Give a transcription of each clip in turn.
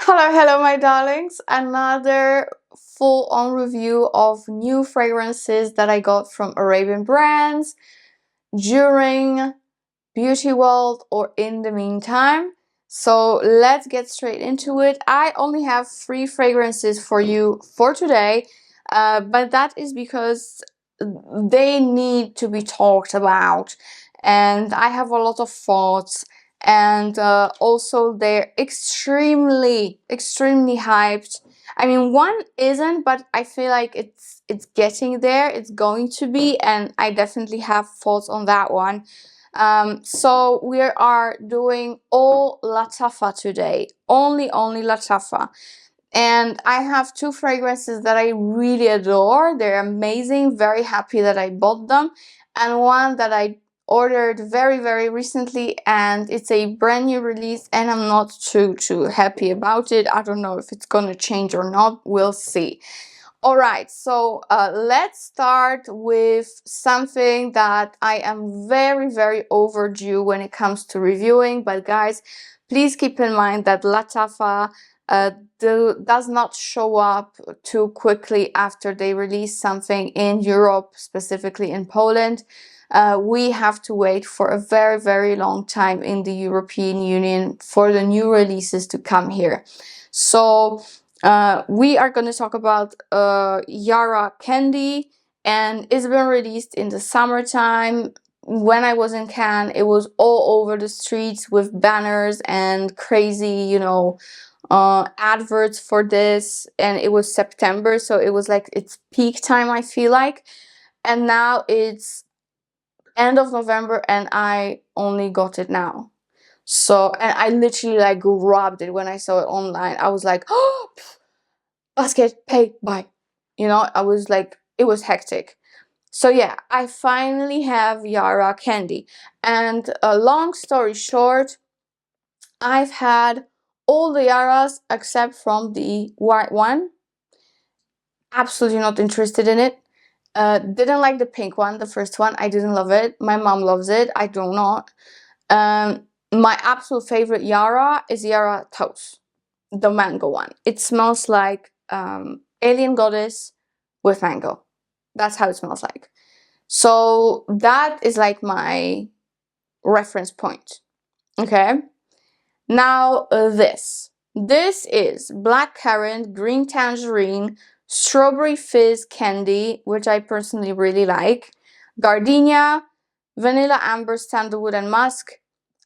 Hello, my darlings. Another full-on review of new fragrances that I got from Arabian brands during Beauty World or in the meantime. So let's get straight into it. I only have 3 fragrances for you for today, but that is because they need to be talked about, and I have a lot of thoughts, and also they're extremely hyped. I mean, one isn't, but I feel like it's getting there, it's going to be, and I definitely have thoughts on that one. So we are doing all Lattafa today, only Lattafa. And I have 2 fragrances that I really adore. They're amazing, very happy that I bought them. And one that I ordered very recently, and it's a brand new release, and I'm not too happy about it. I don't know if it's gonna change or not, we'll see. Alright, so let's start with something that I am very overdue when it comes to reviewing. But guys, please keep in mind that Lattafa does not show up too quickly after they release something in Europe, specifically in Poland. We have to wait for a very long time in the European Union for the new releases to come here. So we are going to talk about Yara Candy, and it's been released in the summertime. When I was in Cannes, it was all over the streets with banners and crazy, you know, adverts for this, and it was September, so it was like its peak time, I feel like. And now it's end of November and I only got it now. So, and I literally like grabbed it when I saw it online. I was like, oh, basket, pay, buy. You know, I was like, it was hectic. So yeah, I finally have Yara Candy. And long story short, I've had all the Yaras except from the white one. Absolutely not interested in it. Didn't like the pink one, the first one. I didn't love it. My mom loves it. I do not. My absolute favorite Yara is Yara Toast, the mango one. It smells like alien goddess with mango. That's how it smells like. So that is like my reference point. Okay. Now this is black currant, green tangerine, strawberry fizz candy, which I personally really like, gardenia, vanilla amber, sandalwood, and musk.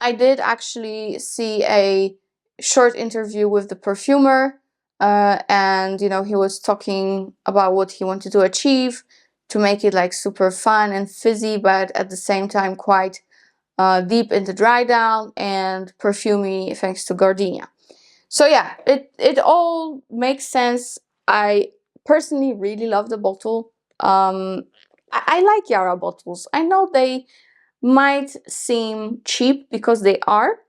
I did actually see a short interview with the perfumer, and you know, he was talking about what he wanted to achieve to make it like super fun and fizzy, but at the same time quite deep in the dry down and perfumey thanks to gardenia. So yeah, it all makes sense. I personally really love the bottle. I like Yara bottles. I know they might seem cheap because they are,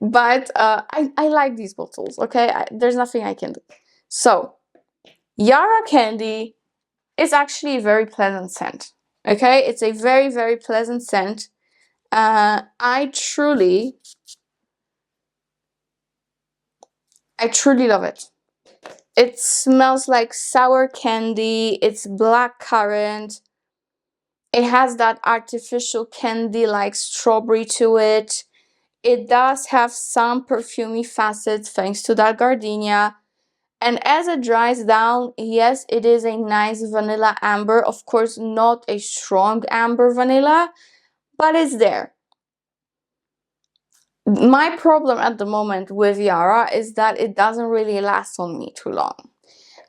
but I like these bottles, okay? There's nothing I can do. So Yara Candy is actually a very pleasant scent, okay? It's a very pleasant scent. I truly love it. It smells like sour candy. It's black currant. It has that artificial candy like strawberry to it. It does have some perfumey facets thanks to that gardenia. And as it dries down, yes, it is a nice vanilla amber. Of course, not a strong amber vanilla, but it's there. My problem at the moment with Yara is that it doesn't really last on me too long.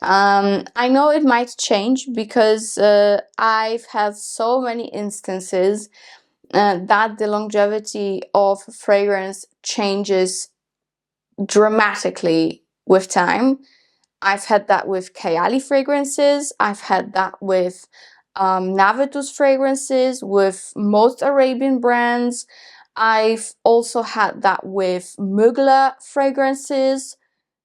I know it might change because I've had so many instances that the longevity of fragrance changes dramatically with time. I've had that with Kayali fragrances. I've had that with NAVITUS fragrances, with most Arabian brands. I've also had that with Mugler fragrances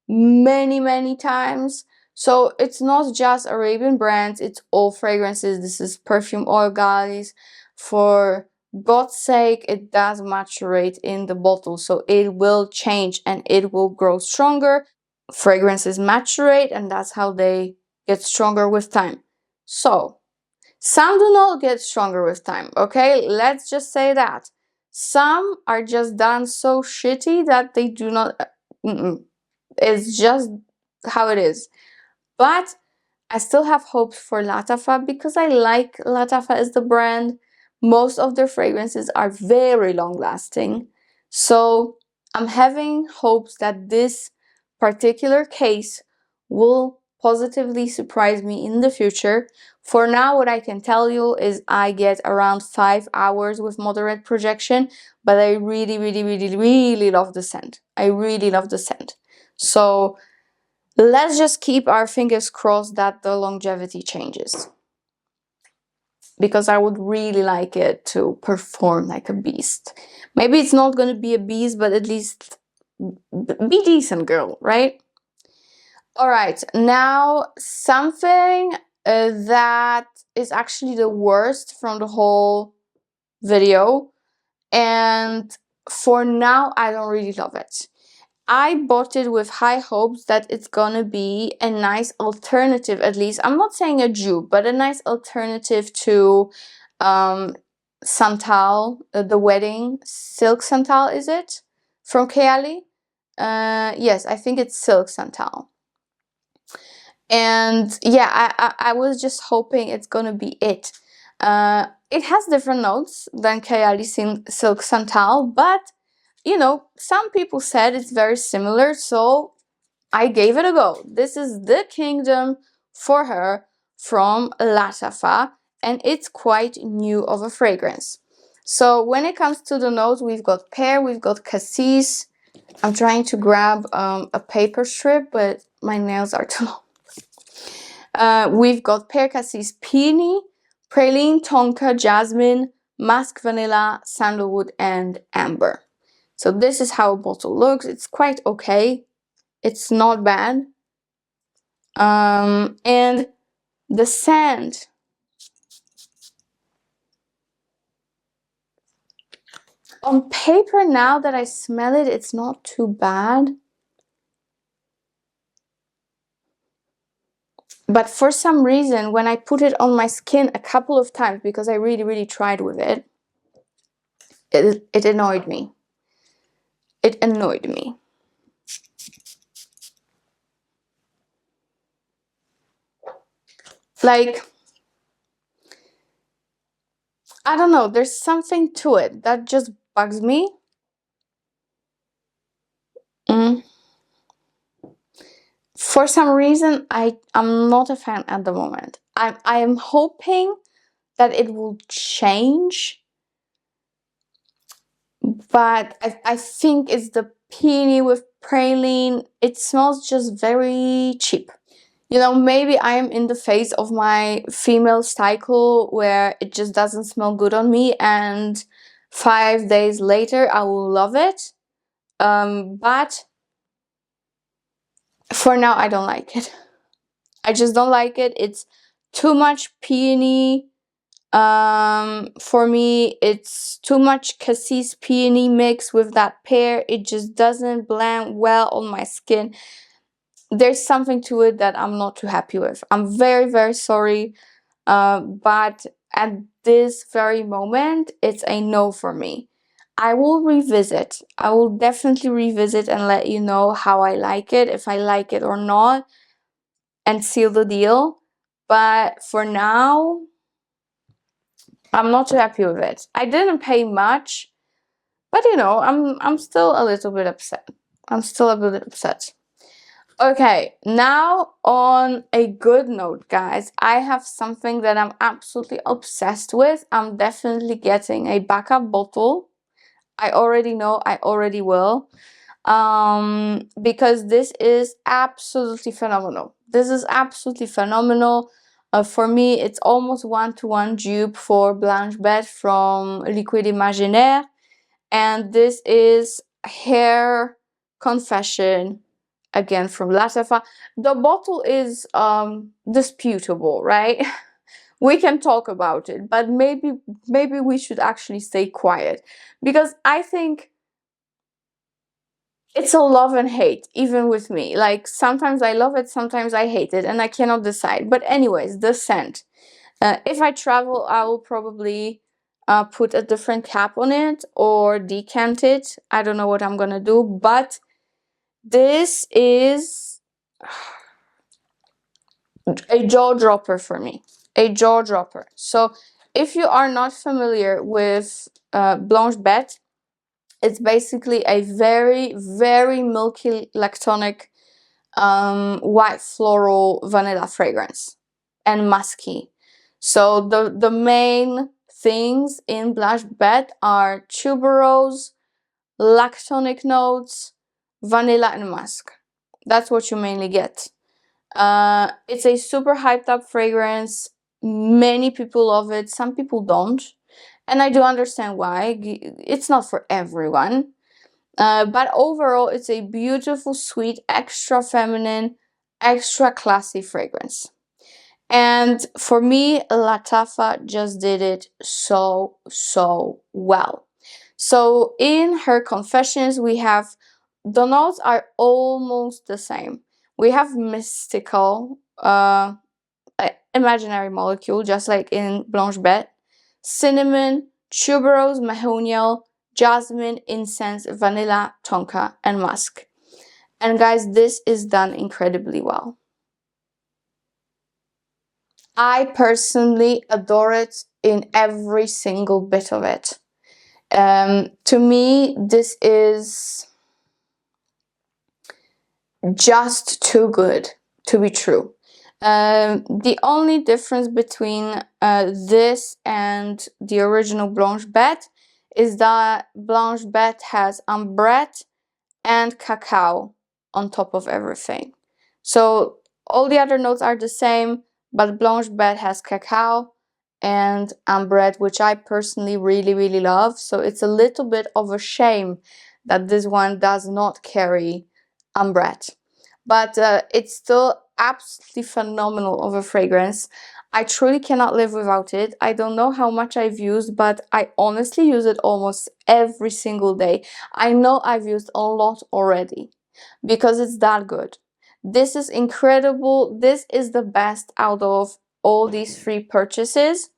many times. So it's not just Arabian brands, it's all fragrances. This is perfume oil, guys, for God's sake, it does maturate in the bottle, so it will change and it will grow stronger. Fragrances maturate, and that's how they get stronger with time. So some do not get stronger with time, okay? Let's just say that. Some are just done so shitty that they do not... It's just how it is. But I still have hopes for Lattafa because I like Lattafa as the brand. Most of their fragrances are very long lasting. So I'm having hopes that this particular case will positively surprise me in the future. For now, what I can tell you is I get around 5 hours with moderate projection, but I really, really, really, really love the scent. I really love the scent. So let's just keep our fingers crossed that the longevity changes, because I would really like it to perform like a beast. Maybe it's not going to be a beast, but at least be decent, girl, right? All right, now something that is actually the worst from the whole video, and for now I don't really love it. I bought it with high hopes that it's gonna be a nice alternative, at least. I'm not saying a dupe, but a nice alternative to Santal, the wedding silk Santal, is it? From Kayali? Yes, I think it's silk Santal. And yeah, I was just hoping it's gonna be it. It has different notes than Kayali silk Santal, but you know, some people said it's very similar, so I gave it a go. This is the Kingdom for her from Lattafa, and it's quite new of a fragrance. So when it comes to the notes, we've got pear, we've got cassis. I'm trying to grab a paper strip, but my nails are too long. We've got pear, cassis, peony, praline, tonka, jasmine, musk, vanilla, sandalwood, and amber. So this is how a bottle looks. It's quite okay. It's not bad. And the scent. On paper, now that I smell it, it's not too bad. But for some reason, when I put it on my skin a couple of times, because I really, really tried with it, it annoyed me. It annoyed me. Like, I don't know, there's something to it that just bugs me. For some reason, I'm not a fan at the moment. I am hoping that it will change, but I think it's the peony with praline. It smells just very cheap. You know, maybe I am in the phase of my female cycle where it just doesn't smell good on me, and 5 days later I will love it. But for now I don't like it. I just don't like it. It's too much peony. For me, it's too much cassis peony mix with that pear. It just doesn't blend well on my skin. There's something to it that I'm not too happy with. I'm very, very sorry. But at this very moment, it's a no for me. I will revisit. I will definitely revisit and let you know how I like it, if I like it or not, and seal the deal. But for now, I'm not too happy with it. I didn't pay much, but you know, I'm still a little bit upset. I'm still a bit upset. Okay, now on a good note, guys, I have something that I'm absolutely obsessed with. I'm definitely getting a backup bottle. I already know, I already will. Because this is absolutely phenomenal. This is absolutely phenomenal. For me, it's almost one-to-one dupe for Blanche Bête from Liquide Imaginaire. And this is Hair Confession, again from Lattafa. The bottle is disputable, right? we can talk about it, but maybe we should actually stay quiet, because I think it's a love and hate, even with me. Like, sometimes I love it, sometimes I hate it, and I cannot decide. But anyways, the scent. If I travel, I will probably put a different cap on it or decant it. I don't know what I'm gonna do, but this is a jaw dropper for me. A jaw dropper. So if you are not familiar with Blanche Bête, it's basically a very, very milky lactonic white floral vanilla fragrance and musky. So the main things in Blanche Bête are tuberose, lactonic notes, vanilla, and musk. That's what you mainly get. It's a super hyped up fragrance. Many people love it, some people don't, and I do understand why. It's not for everyone. But overall, it's a beautiful, sweet, extra feminine, extra classy fragrance. And for me, Lattafa just did it so, so well. So in her confessions, we have, the notes are almost the same. We have mystical, imaginary molecule, just like in Blanche Bête, cinnamon, tuberose, mahonial, jasmine, incense, vanilla, tonka, and musk. And guys, this is done incredibly well. I personally adore it in every single bit of it. To me, this is just too good to be true. The only difference between this and the original Blanche Bête is that Blanche Bête has ambrette and cacao on top of everything. So all the other notes are the same, but Blanche Bête has cacao and ambrette, which I personally really, really love. So it's a little bit of a shame that this one does not carry ambrette. But it's still absolutely phenomenal of a fragrance. I truly cannot live without it. I don't know how much I've used, but I honestly use it almost every single day. I know I've used a lot already because it's that good. This is incredible. This is the best out of all these 3 purchases.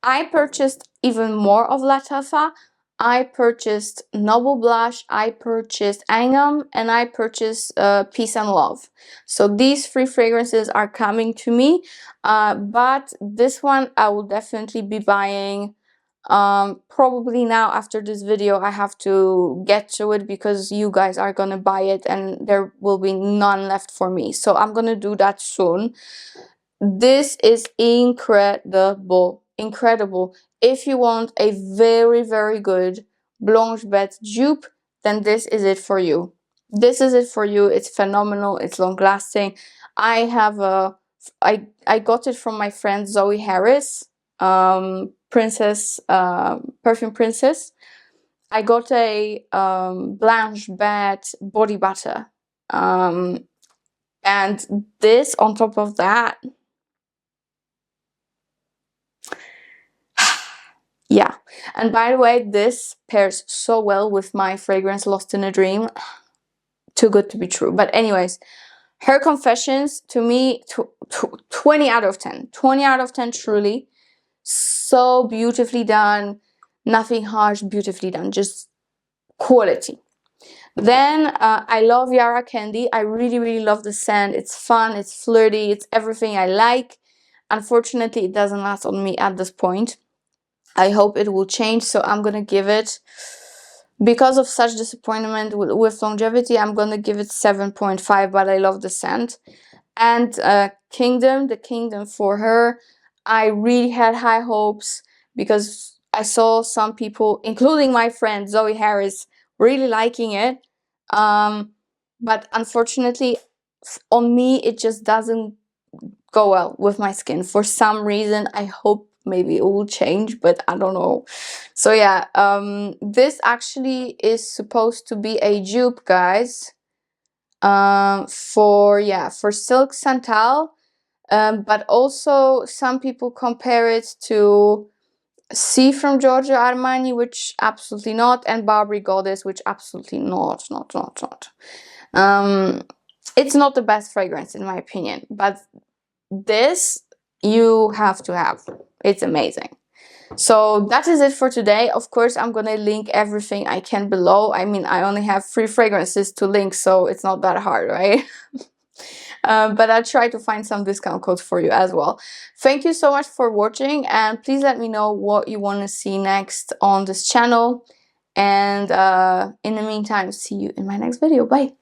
I purchased even more of Lattafa. I purchased Noble Blush, I purchased Angam, and I purchased Peace and Love. So these 3 fragrances are coming to me, but this one I will definitely be buying. Probably now after this video I have to get to it because you guys are gonna buy it and there will be none left for me. So I'm gonna do that soon. This is incredible. Incredible. If you want a very, very good Blanche Bête dupe, then this is it for you. This is it for you. It's phenomenal. It's long lasting. I have a, I got it from my friend Zoe Harris, Princess, Perfume Princess. I got a Blanche Bête body butter. And this on top of that, yeah. And by the way, this pairs so well with my fragrance Lost in a Dream. Too good to be true. But anyways, her confessions, to me, 20 out of 10. 20 out of 10, truly. So beautifully done. Nothing harsh, beautifully done. Just quality. Then I love Yara Candy. I really, really love the scent. It's fun, it's flirty, it's everything I like. Unfortunately, it doesn't last on me at this point. I hope it will change, so I'm gonna give it, because of such disappointment with longevity, I'm gonna give it 7.5, but I love the scent. And Kingdom, the Kingdom for her, I really had high hopes because I saw some people, including my friend Zoe Harris, really liking it. But unfortunately, on me, it just doesn't go well with my skin for some reason. I hope maybe it will change, but I don't know. So yeah, this actually is supposed to be a dupe, guys, for Silk Santal. but also some people compare it to C from Giorgio Armani, which absolutely not, and Barbary Goddess, which absolutely not. It's not the best fragrance in my opinion, but this you have to have. It's amazing. So that is it for today. Of course, I'm gonna link everything I can below. I mean, I only have 3 fragrances to link, so it's not that hard, right? But I'll try to find some discount codes for you as well. Thank you so much for watching, and please let me know what you want to see next on this channel. And in the meantime, see you in my next video. Bye!